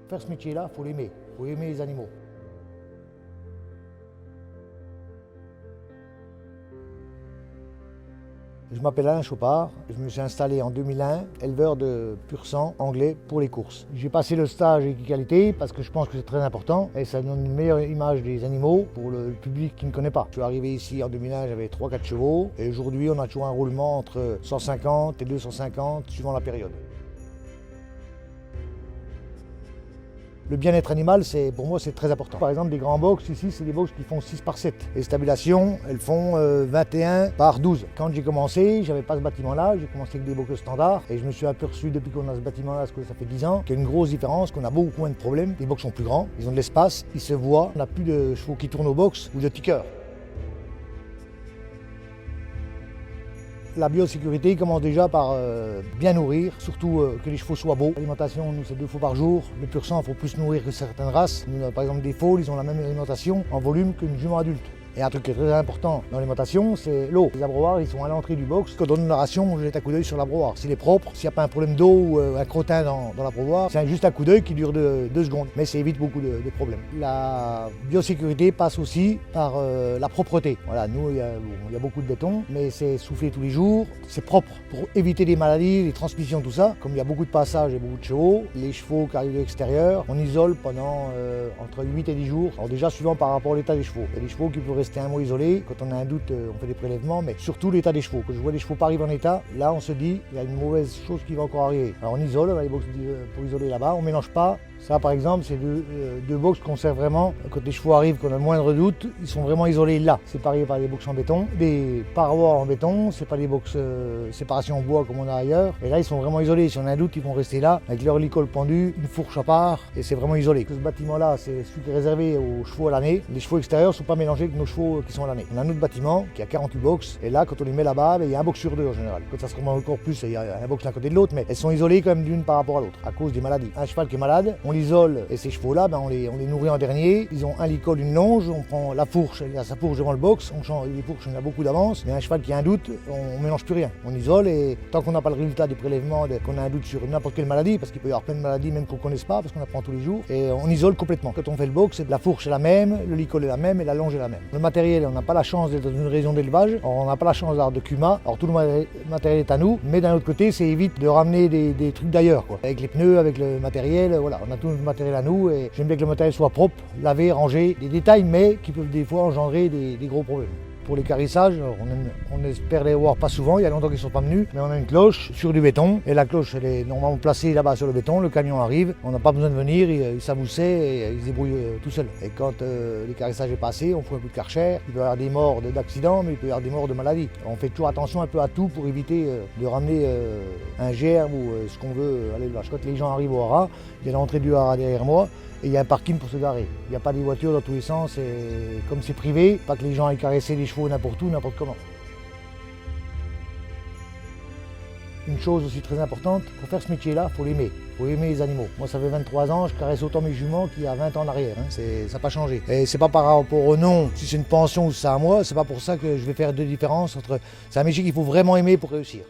faire ce métier-là, il faut aimer les animaux. Je m'appelle Alain Chopard, je me suis installé en 2001, éleveur de pur sang anglais pour les courses. J'ai passé le stage équité parce que je pense que c'est très important et ça donne une meilleure image des animaux pour le public qui ne connaît pas. Je suis arrivé ici en 2001, j'avais 3-4 chevaux et aujourd'hui on a toujours un roulement entre 150 et 250 suivant la période. Le bien-être animal, pour moi, c'est très important. Par exemple, des grands box, ici, c'est des box qui font 6 par 7. Les stabulations, elles font 21 par 12. Quand j'ai commencé, j'avais pas ce bâtiment-là, j'ai commencé avec des box standards et je me suis aperçu depuis qu'on a ce bâtiment-là, parce que ça fait 10 ans, qu'il y a une grosse différence, qu'on a beaucoup moins de problèmes. Les box sont plus grands, ils ont de l'espace, ils se voient, on n'a plus de chevaux qui tournent au box ou de tickers. La biosécurité commence déjà par bien nourrir, surtout que les chevaux soient beaux. L'alimentation, nous, c'est 2 fois par jour. Le pur sang, il faut plus nourrir que certaines races. Nous, par exemple, des faules, ils ont la même alimentation en volume qu'une jument adulte. Et un truc qui est très important dans l'alimentation, c'est l'eau. Les abreuvoirs, ils sont à l'entrée du box. Quand on donne la ration, on jette un coup d'œil sur l'abreuvoir. S'il est propre, s'il n'y a pas un problème d'eau ou un crottin dans l'abreuvoir, c'est juste un coup d'œil qui dure 2 secondes. Mais ça évite beaucoup de problèmes. La biosécurité passe aussi par la propreté. Voilà, nous, il y a beaucoup de béton, mais c'est soufflé tous les jours. C'est propre pour éviter les maladies, les transmissions, tout ça. Comme il y a beaucoup de passages et beaucoup de chevaux, les chevaux qui arrivent de l'extérieur, on isole pendant entre 8 et 10 jours. Alors déjà, suivant par rapport à l'état des chevaux. Il y a des chevaux qui peuvent rester un mois isolé. Quand on a un doute, on fait des prélèvements, mais surtout l'état des chevaux. Quand je vois les chevaux pas arriver en état, là on se dit il y a une mauvaise chose qui va encore arriver. Alors on isole, on a les box pour isoler là-bas, on mélange pas. Ça par exemple, c'est deux box qu'on sert vraiment. Quand les chevaux arrivent, qu'on a le moindre doute, ils sont vraiment isolés là, séparés par des box en béton. Des parois en béton, c'est pas des box séparation en bois comme on a ailleurs. Et là ils sont vraiment isolés. Si on a un doute, ils vont rester là, avec leur licol pendu, une fourche à part, et c'est vraiment isolé. Ce bâtiment-là, c'est celui qui est réservé aux chevaux à l'année. Les chevaux extérieurs ne sont pas mélangés avec nos chevaux qui sont à l'année. On a un autre bâtiment qui a 48 box, et là quand on les met là-bas, il y a un box sur 2 en général. Quand ça se remet encore plus, il y a un box l'un côté de l'autre, mais elles sont isolées quand même d'une par rapport à l'autre, à cause des maladies. Un cheval qui est malade, on l'isole, et ces chevaux-là, on les nourrit en dernier. Ils ont un licol, une longe, on prend la fourche, il y a sa fourche devant le box, on change les fourches, on a beaucoup d'avance, mais un cheval qui a un doute, on mélange plus rien. On isole, et tant qu'on n'a pas le résultat des prélèvements, qu'on a un doute sur n'importe quelle maladie, parce qu'il peut y avoir plein de maladies même qu'on ne connaisse pas, parce qu'on apprend tous les jours, et on isole complètement. Quand on fait le box, la fourche est la même, le licol est la même, et la longe est la même. Le matériel, on n'a pas la chance d'être dans une région d'élevage, on n'a pas la chance d'avoir de CUMA, alors tout le matériel est à nous, mais d'un autre côté, ça évite de ramener des trucs d'ailleurs, avec les pneus, avec le matériel, voilà, on a tout le matériel à nous, et j'aime bien que le matériel soit propre, lavé, rangé, des détails, mais qui peuvent des fois engendrer des gros problèmes. Pour les carissages, on espère les voir pas souvent, il y a longtemps qu'ils ne sont pas venus, mais on a une cloche sur du béton, et la cloche elle est normalement placée là-bas sur le béton, le camion arrive, on n'a pas besoin de venir, il s'avoussait et il se débrouille tout seul. Et quand les carissages est passé, on fout un coup de karcher, il peut y avoir des morts d'accidents, mais il peut y avoir des morts de maladies. On fait toujours attention un peu à tout pour éviter de ramener un germe ou ce qu'on veut à l'élevage. Quand les gens arrivent au haras, il y a l'entrée du haras derrière moi, et il y a un parking pour se garer. Il n'y a pas des voitures dans tous les sens, et comme c'est privé, pas que les gens aillent caresser les chevaux n'importe où, n'importe comment. Une chose aussi très importante, pour faire ce métier-là, il faut l'aimer. Il faut aimer les animaux. Moi, ça fait 23 ans, je caresse autant mes juments qu'il y a 20 ans en arrière. Ça n'a pas changé. Et c'est pas par rapport au nom, si c'est une pension ou si c'est à moi, c'est pas pour ça que je vais faire de différence entre... C'est un métier qu'il faut vraiment aimer pour réussir.